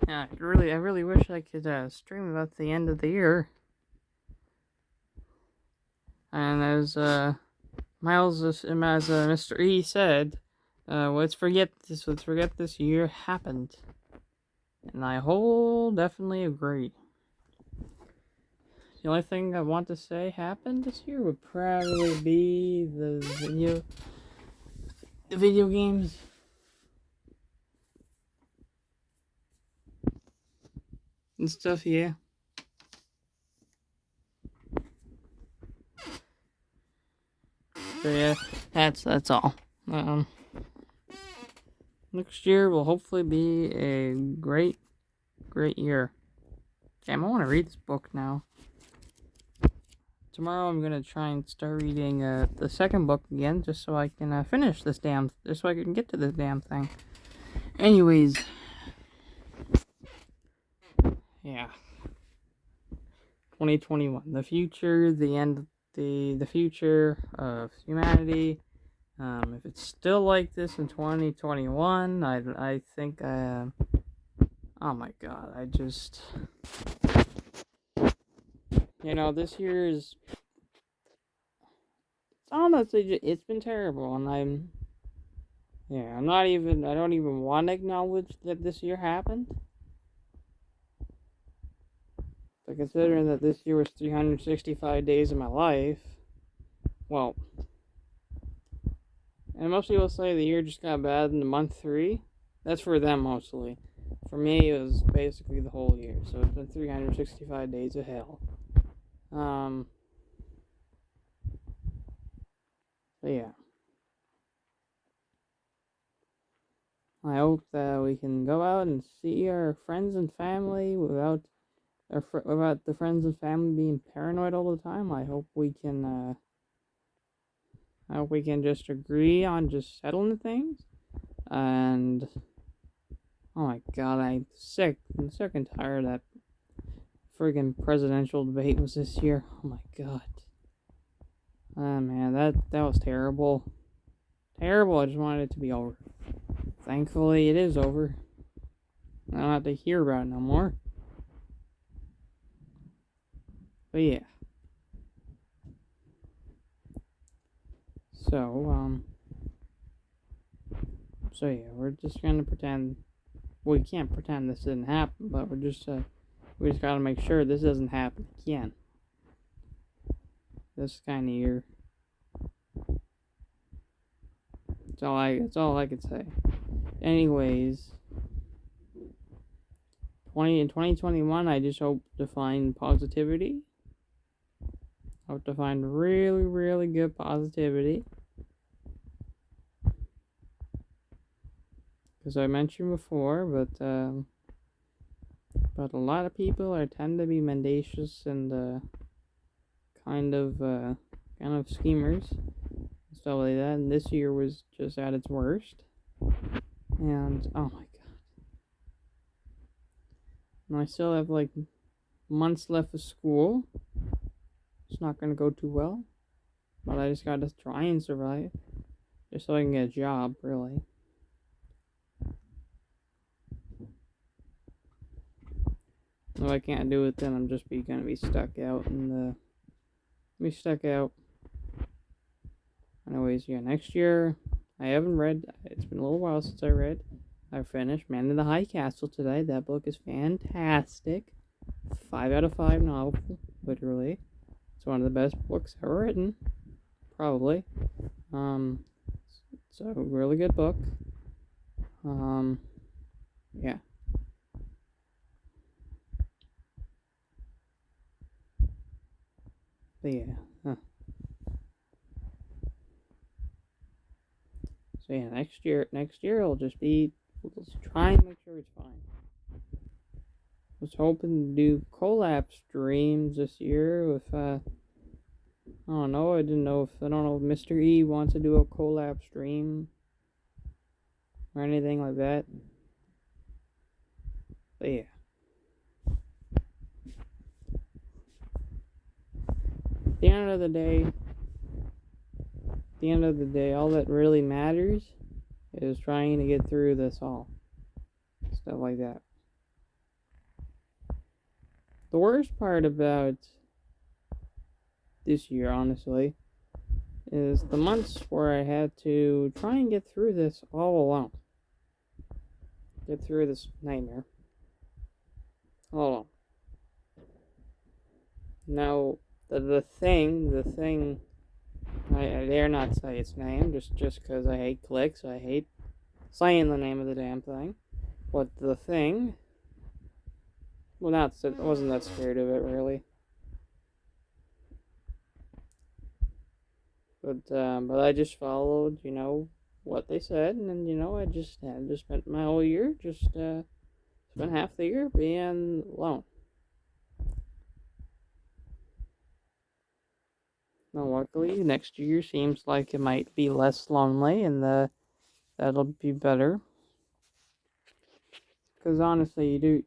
Yeah, I really wish I could stream about the end of the year. And as Mr. E said, let's forget this year happened. And I whole definitely agree. The only thing I want to say happened this year would probably be the video games and stuff. Yeah. So yeah, that's all. Um, Next year will hopefully be a great year. Damn, I want to read this book now. Tomorrow I'm gonna try and start reading the second book again, just so I can just so I can get to this damn thing. Anyways, yeah, 2021, the future, the end, the future of humanity. If it's still like this in 2021, I think oh my god, this year is honestly it's been terrible, and I don't even want to acknowledge that this year happened. But considering that this year was 365 days of my life, well, and most people say the year just got bad in the month three. That's for them mostly. For me, it was basically the whole year. So it's been 365 days of hell. Um, but yeah. I hope that we can go out and see our friends and family without the friends and family being paranoid all the time. I hope we can just agree on just settling things. And oh my god, I'm sick and tired of that friggin' presidential debate was this year. Oh my god. Oh man, that was terrible. Terrible, I just wanted it to be over. Thankfully, it is over. I don't have to hear about it no more. But yeah. So, so yeah, we're just gonna pretend. Well, we can't pretend this didn't happen, but we just gotta make sure this doesn't happen again. This kind of year. That's all I could say. Anyways, 2021, I just hope to find positivity. I hope to find really, really good positivity. Because I mentioned before, but a lot of people tend to be mendacious and kind of schemers and stuff like that. And this year was just at its worst. And oh my god, and I still have like months left of school. It's not gonna go too well, but I just gotta try and survive, just so I can get a job. Really. If I can't do it, then I'm just gonna be stuck out be stuck out. Anyways, yeah, next year I haven't read. It's been a little while since I read. I finished Man in the High Castle today. That book is fantastic. 5 out of 5 novel, literally. It's one of the best books ever written, probably. Um, it's a really good book. Yeah. But yeah. Huh. So yeah, next year it'll just be. We'll just try and make sure it's fine. Was hoping to do collab streams this year with I don't know. I don't know if Mr. E wants to do a collab stream or anything like that. But yeah. At the end of the day, all that really matters is trying to get through this all. Stuff like that. The worst part about this year, honestly, is the months where I had to try and get through this all alone. Get through this nightmare all alone. Now, the thing, I dare not say its name just because I hate clicks. I hate saying the name of the damn thing. But the thing, well, I wasn't that scared of it really. But I just followed, what they said, and then I just had to spend my whole year spent half the year being alone. Now, luckily, next year seems like it might be less lonely, and that'll be better. Because honestly,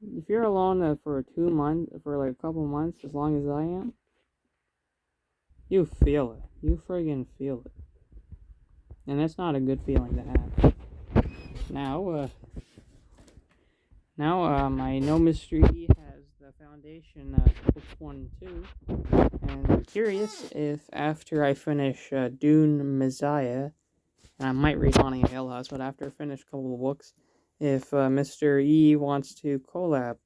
if you're alone for 2 months, for like a couple months, as long as I am, you feel it. You friggin' feel it. And that's not a good feeling to have. I know Mr. E has the foundation books 1 and 2. And I'm curious if after I finish Dune Messiah, and I might read Haunting of Hill House, but after I finish a couple of books, if Mr. E wants to collab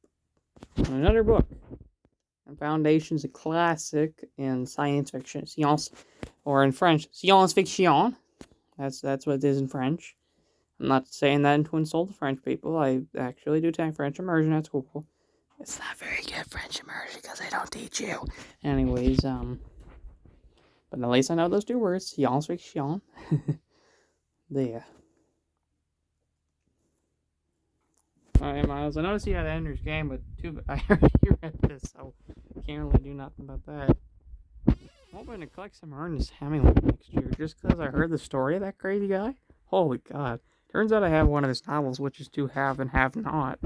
on another book. And Foundation's a classic in science fiction, science, or in French, science fiction. That's what it is in French. I'm not saying that to insult the French people. I actually do take French immersion at school. It's not very good French immersion because they don't teach you. Anyways, but at least I know those 2 words, science fiction. There. Alright, Miles, I noticed you had Ender's Game, but I already read this, so I can't really do nothing about that. I'm hoping to collect some Ernest Hemingway next year, just because I heard the story of that crazy guy. Holy God. Turns out I have one of his novels, which is To Have and Have Not.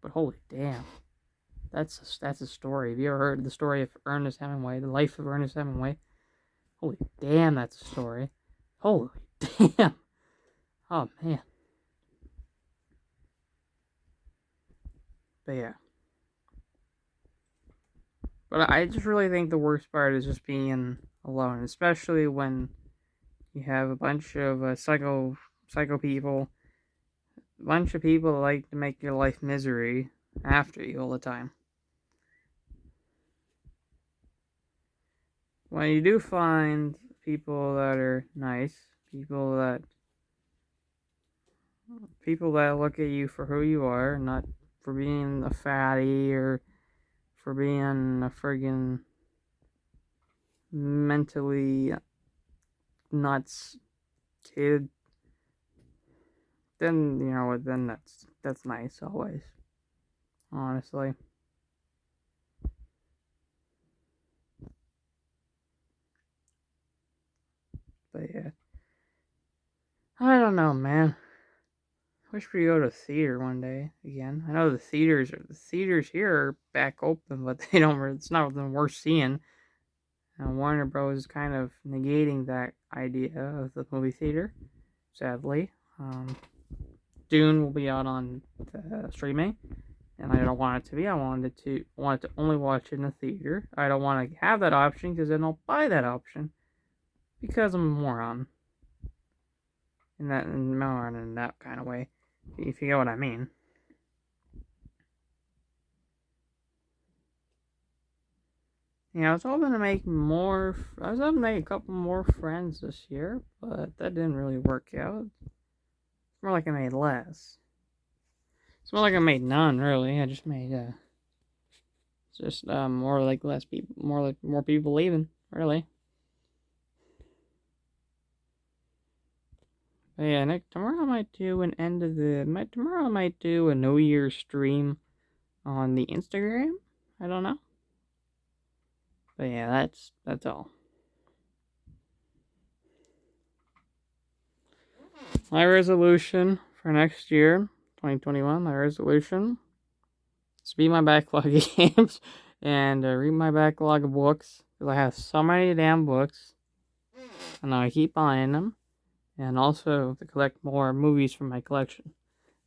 But holy damn. That's a story. Have you ever heard the story of Ernest Hemingway, the life of Ernest Hemingway? Holy damn, that's a story. Holy damn. Oh, man. But yeah. But I just really think the worst part is just being alone, especially when you have a bunch of psycho people, a bunch of people that like to make your life misery after you all the time. When you do find people that are nice, people that look at you for who you are, not for being a fatty or for being a friggin' mentally nuts kid, then that's nice always. Honestly. But yeah. I don't know, man. Wish we could go to theater one day again. I know the theaters here are back open, but they don't. It's not something worth seeing. Warner Bros. Is kind of negating that idea of the movie theater. Sadly, Dune will be out on streaming, and I don't want it to be. I want to only watch it in the theater. I don't want to have that option because then I'll buy that option because I'm a moron. In that kind of way, if you get what I mean. Yeah, I was hoping to make a couple more friends this year, but that didn't really work out. It's more like I made less. It's more like I made none, really. I just made more like less people, more people leaving, really. But yeah, tomorrow I might do tomorrow I might do a New Year's stream on the Instagram. I don't know. But yeah, that's all. My resolution for next year, 2021, my resolution is to beat my backlog of games and read my backlog of books, because I have so many damn books, and I keep buying them, and also to collect more movies from my collection.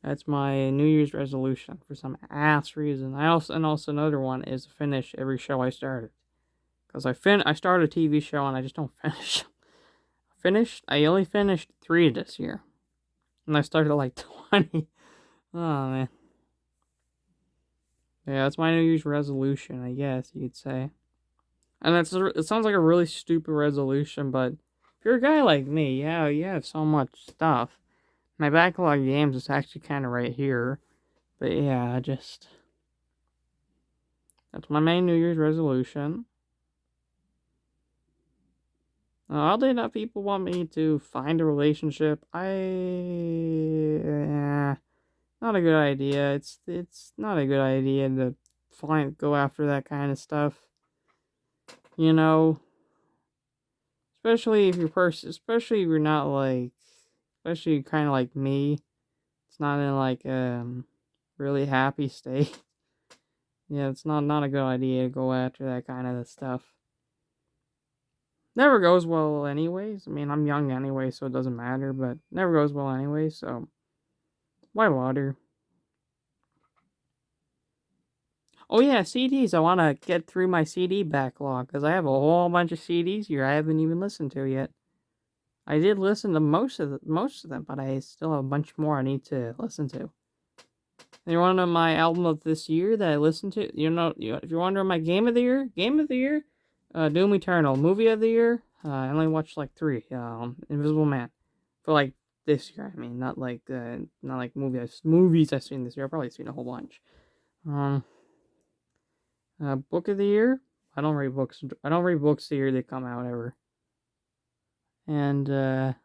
That's my New Year's resolution for some ass reason. Also another one is to finish every show I started. Because I start a TV show and I just don't finish. I only finished 3 this year. And I started like 20. Oh man. Yeah, that's my New Year's resolution, I guess you could say. And it sounds like a really stupid resolution, but if you're a guy like me, yeah, you have so much stuff. My backlog of games is actually kind of right here. But yeah, that's my main New Year's resolution. Oddly enough, people want me to find a relationship. Not a good idea. It's not a good idea to go after that kind of stuff. You know, especially if you're not like, especially kind of like me. It's not in like really happy state. Yeah, it's not a good idea to go after that kind of stuff. Never goes well anyways. I mean, I'm young anyway, so it doesn't matter, but never goes well anyway, so why bother? Oh yeah, CDs. I want to get through my CD backlog because I have a whole bunch of CDs here I haven't even listened to yet. I did listen to most of them, but I still have a bunch more I need to listen to. And you want to know my album of this year that I listened to? If you're wondering my game of the year, Doom Eternal. Movie of the year, I only watched like 3. Invisible Man, for like this year. I mean, not like movies I've seen this year. I've probably seen a whole bunch. Book of the year. I don't read books. I don't read books the year they come out ever. And the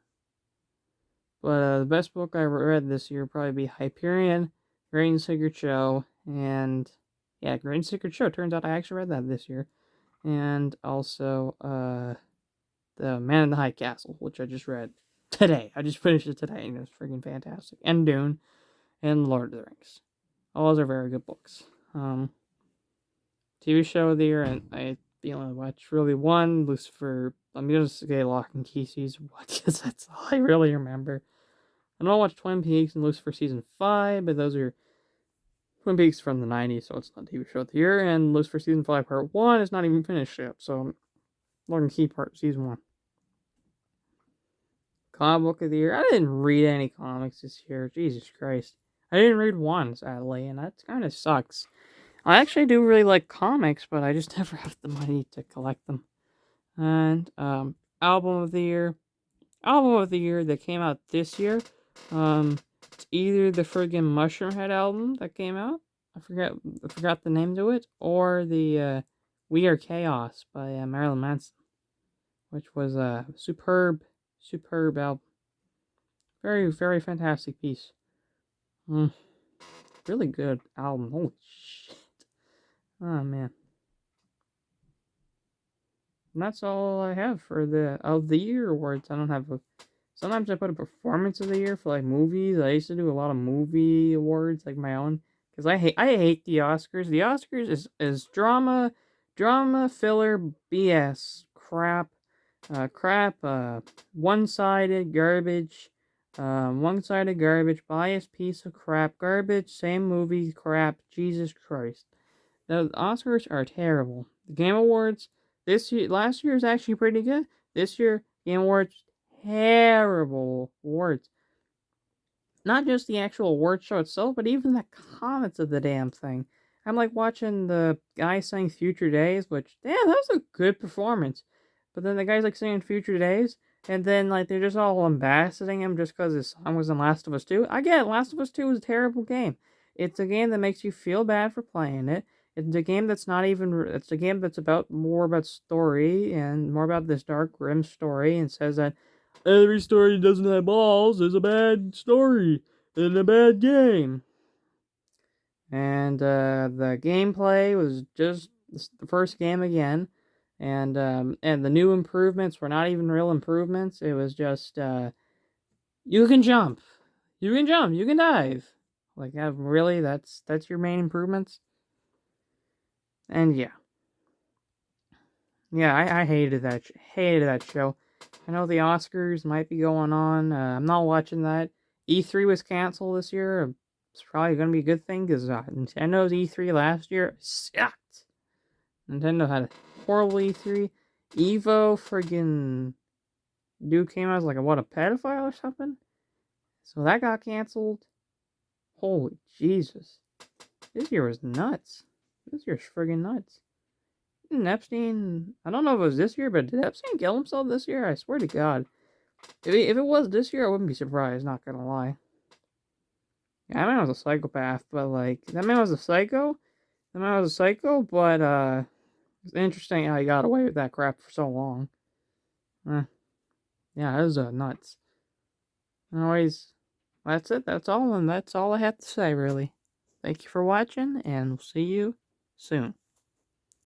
best book I read this year would probably be Hyperion, Great and Secret Show, and yeah, Great and Secret Show. Turns out I actually read that this year, and also the Man in the High Castle, which I just read today. I just finished it today, and it was freaking fantastic. And Dune, and Lord of the Rings. All those are very good books. TV show of the year, and I only watched really one, Lucifer. I'm gonna say Lock and Key season 1 because that's all I really remember. I don't watch Twin Peaks and Lucifer season 5, but those are Twin Peaks from the 90s, so it's not TV show of the year. And Lucifer season 5 part 1 is not even finished yet, so Lock and Key part season 1. Comic book of the year. I didn't read any comics this year. Jesus Christ. I didn't read one, sadly, and that kind of sucks. I actually do really like comics, but I just never have the money to collect them. And album of the year. Album of the year that came out this year. It's either the friggin' Mushroomhead album that came out. I forgot the name to it, or the We Are Chaos by Marilyn Manson, which was a superb album. Very, very fantastic piece. Really good album. Holy shit. Oh man. And that's all I have for the of the year awards. I don't have sometimes I put a performance of the year for like movies. I used to do a lot of movie awards, like my own, because I hate the Oscars. The Oscars is drama filler BS crap, one-sided garbage, biased piece of crap, garbage, same movie crap. Jesus Christ, the Oscars are terrible. The Game Awards last year is actually pretty good. This year, Game Awards, terrible awards. Not just the actual award show itself, but even the comments of the damn thing. I'm like watching the guy saying Future Days, which, damn, that was a good performance. But then the guy's like singing Future Days, and then like they're just all ambassading him just because his song was in Last of Us 2. I get it, Last of Us 2 is a terrible game. It's a game that makes you feel bad for playing it. It's a game that's not even. It's a game that's more about story and more about this dark, grim story, and says that every story that doesn't have balls is a bad story and a bad game. And the gameplay was just the first game again, and the new improvements were not even real improvements. It was just you can jump, you can dive. Like, really, that's your main improvements. And yeah, I hated that show. I know the Oscars might be going on. I'm not watching that. E3 was canceled this year. it's probably gonna be a good thing because Nintendo's E3 last year sucked. Nintendo had a horrible E3. Evo friggin' dude came out as like a pedophile or something. So that got canceled. Holy Jesus. This year was nuts. This year's friggin' nuts. And Epstein, I don't know if it was this year, but did Epstein kill himself this year? I swear to God. If it was this year, I wouldn't be surprised, not gonna lie. Yeah, that man was a psychopath, but like, that man was a psycho? That man was a psycho, but it's interesting how he got away with that crap for so long. Yeah, that was nuts. Anyways, that's it. That's all, and that's all I have to say, really. Thank you for watching, and we'll see you soon.